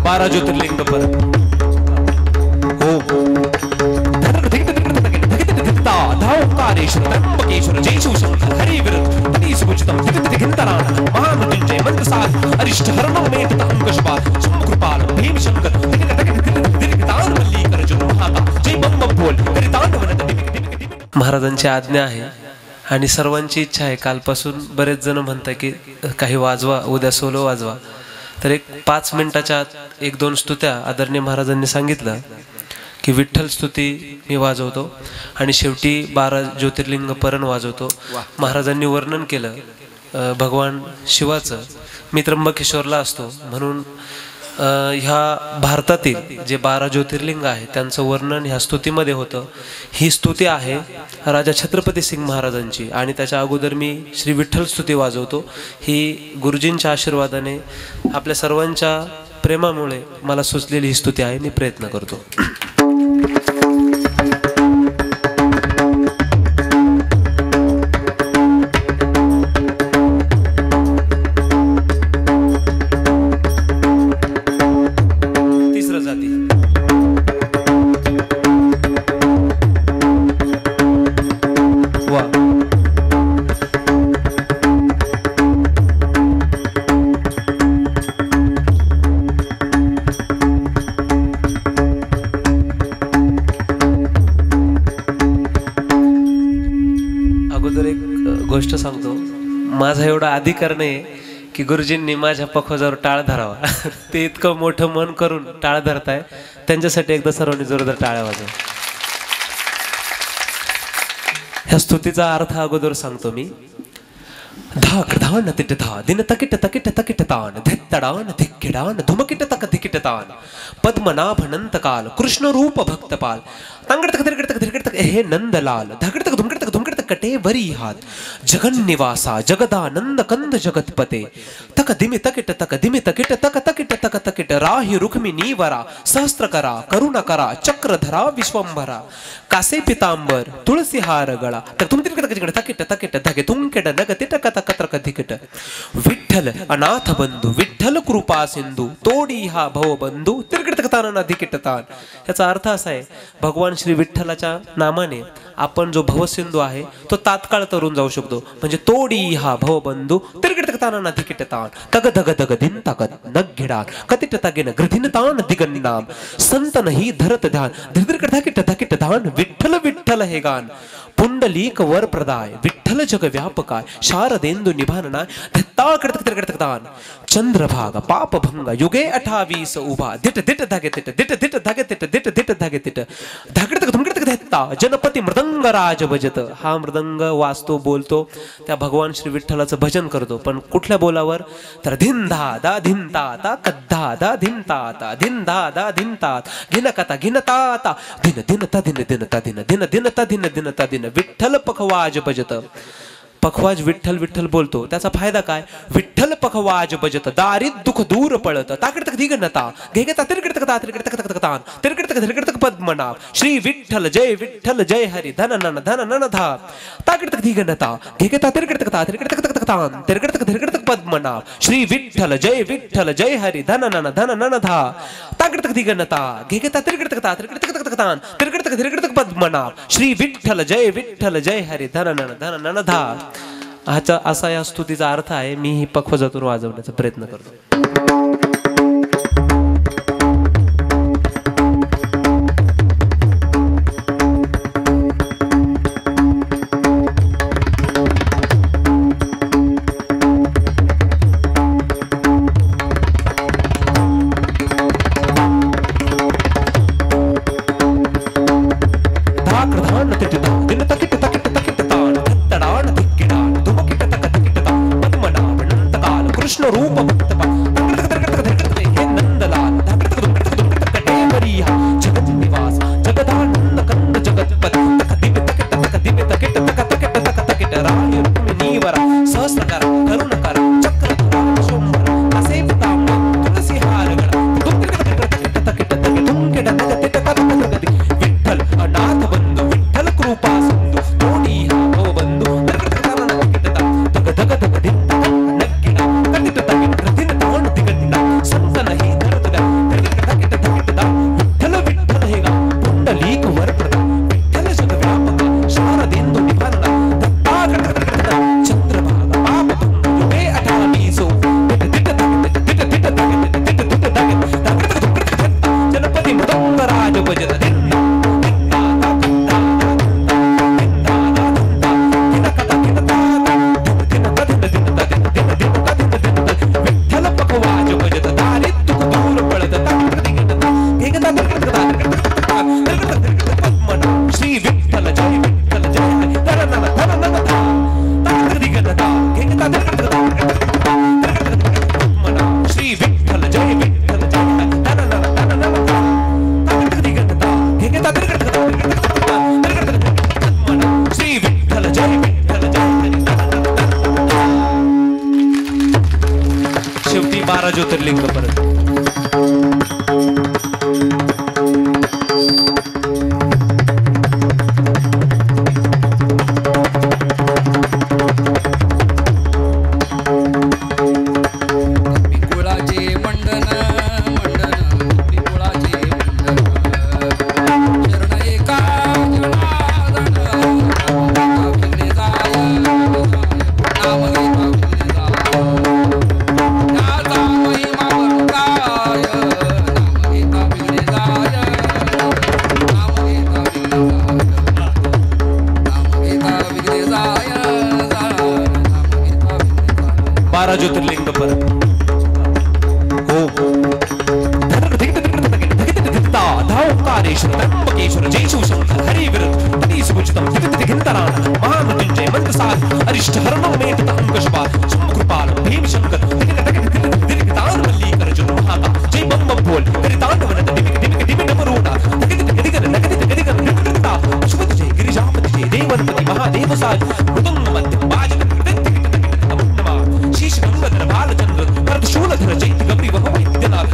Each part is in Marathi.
12 ज्योतिर्लिंग पर ओम धावकारेश्वर त्र्यंबकेश्वर जय शिवशंकर हरि विरत तनीसुचितम तिथिघिंतरान महामृत्युंजय मंत्रसार अरिष्ट हरणो मेत अंकशपाल शंभुकृपाल भीमशंकर तिथितान मल्लिकार्जुन महाका जय बम बम बोल करितांडवनत महाराजांची आज्ञा आहे आणि सर्वांची इच्छा आहे. कालपासून बरेच जण म्हणतात की काही वाजवा, उद्या सोलो वाजवा. तर एक 5 मिनिटाच्या 1-2 स्तुत्या आदरणीय महाराजांनी सांगितलं की विठ्ठल स्तुती मी वाजवतो आणि शेवटी 12 ज्योतिर्लिंग परण वाजवतो. महाराजांनी वर्णन केलं भगवान शिवाचं. मी त्र्यंबकेश्वरला असतो म्हणून ह्या भारतातील जे 12 ज्योतिर्लिंग आहे त्यांचं वर्णन ह्या स्तुतीमध्ये होतं. ही स्तुती आहे राजा छत्रपती सिंग महाराजांची आणि त्याच्या अगोदर मी श्री विठ्ठल स्तुती वाजवतो. ही गुरुजींच्या आशीर्वादाने आपल्या सर्वांच्या प्रेमामुळे मला सुचलेली ही स्तुती आहे. मी प्रयत्न करतो. गोष्ट सांगतो. माझा एवढा अधिकार नाही की गुरुजींनी माझ्या पखवाजावर टाळ धरावा. ते इतकं मोठं मन करून टाळ धरताय त्यांच्यासाठी एकदा सर्वांनी जोरदार टाळ्या वाजवा. ह्या स्तुतीचा अर्थ अगोदर सांगतो मी. धाकधान तिटधा दिन तकिट तकिट तकिट तान धित्तडान धिक्किडान धुमकिट तक धिकिट तान पद्मनाभ अनंतकाल कृष्ण रूप भक्तपाल तंगडतक धिरगडतक धिरगडतक हे नंदलाल धगडतक धुमगडतक धुमगडतक कटे वरी हात जगन्निवासा जगदानंद कंद जगतपते तक दिमि तकिट तक दिमि तकिट तक तकिट तक तकिट राही रुक्मिणी वरा सहस्त्रकरा करुणकरा चक्रधरा विश्वंभरा कासे पितांबर तुळसी हार गळा तक तुम तिरगडतक तकिट तकिट धगे तुंकेड नग तिटक तक धिकट विठ्ठल अनाथ बंधू विठ्ठल कृपा सिंधू तोडी हा भव बंधू तिरगडतक तान धिकिट तान. याचा अर्थ असा आहे भगवान श्री विठ्ठलाच्या नामाने आपण जो भवसिंधू आहे तो तात्काळ तरून जाऊ शकतो. म्हणजे तोडी हा भवबंधू तिरगडतक तान धिकिट तान तग धग धग दिन तगत नग घिडान कतिट तगिन ग्रधिन तान दिगन्नाम संतन ही धरत ध्यान धिरगड धकिट धकिट धान विठ्ठल विठ्ठल हे गान पुंडलीक वर प्रदाय विठ्ठल जग व्यापकाय शारदेंदु निभाननाय धत्ताळ कडतक तिरगडतक तान चंद्रभाग पापभंग युगे 28 उभा दिट दिट धागे तिट दिट दिट धागे तिट दिट दिट धागे तिट धागडतक धुमगडतक धत्ता जनपती मृदंग राज भजत. हा मृदंग वाजतो बोलतो त्या भगवान श्री विठ्ठलाचं भजन करतो. पण कुठल्या बोलावर तर धिंधा दा धिंता ता कद्धा दा धिंता ता धिंधा दा धिंतात घिनकता घिनताता दिन दिन ता दिन दिन ता दिन दिन दिन ता दिन दिन ता दिन विठ्ठल पखवाज भजत. पखवाज विठ्ठल विठ्ठल बोलतो. त्याचा फायदा काय? विठ्ठल पखवाज भजत दारिद दुःख दूर पळत ताकडतक दिगनता घेगता तिरगडतक ता तिरगडतक तक तान तिरगडतक तिरगडतक पद्मनाभ श्री विठ्ठल जय हरी धन नन धन नन धा ताकडतक दिगनता घेगता तिरगडतक ता तिरगडतक तक तान तिरगडतक तिरगडतक पद्मनाभ श्री विठ्ठल जय हरी धन नन धा ताकडतक दिगनता घेगता तिरगडतक ता तिरगडतक तक तान तिरगडतक तिरगडतक पद्मनाभ श्री विठ्ठल जय हरी धन नन धा. असा या स्तुतीचा अर्थ आहे. मी ही पखवाजातून वाजवण्याचा प्रयत्न करतो. रूप भक्त बारा ज्योतिर्लिंग पर धावकारेश्वर जय शिवशंकर हरि विरुद्ध तनीसुचितम महामृत्युंजय मंत्रसार अरिष्ट हरणो मेत अंकशपा शंभुकृपाल भीमशंकर मल्लीकर जुन महाता जय बम बम बोल हरितांडवनत डिमिक डमरूटा अशुभत जय गिरिजापति जय देवनपति महादेव साज मृदुंग मध्य बाजन शीश गंगाधर बालचंद्र भरतशूलधर जय गौरी वह विद्यनाथ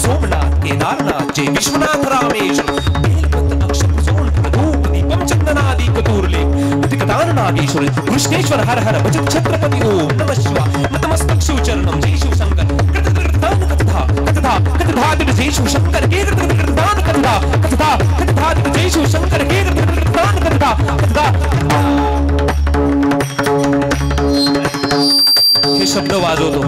सोमनाथ केदारनाथ जय विश्वनाथ रामेश्वर बेलपत्र अक्षर सोनपुर धूप दीपम चंदनादि कतूरले नागेश्वर कृष्णेश्वर हर हर भज छत्रपति ओम नमः शिवाय नतमस्तक शिवचरणम जय शिवशंकर कृतदान कथा कथा कथा जय शिवशंकर के कृतदान कथा कथा कथा जय शिवशंकर के कृतदान कथा कथा हे शब्द वाजवतो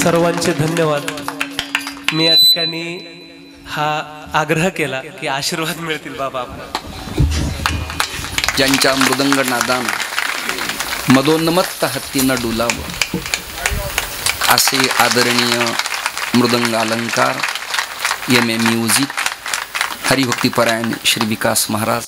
सर्वांचे धन्यवाद। मी या ठिकाणी हा आग्रह केला की आशीर्वाद मिळतील बाबा ज्यांच्या मृदंग नादान मदोन्मत्त हत्ती न डुलावं असे आदरणीय मृदंग अलंकार एम ए म्युझिक हरिभक्तीपरायण श्री विकास महाराज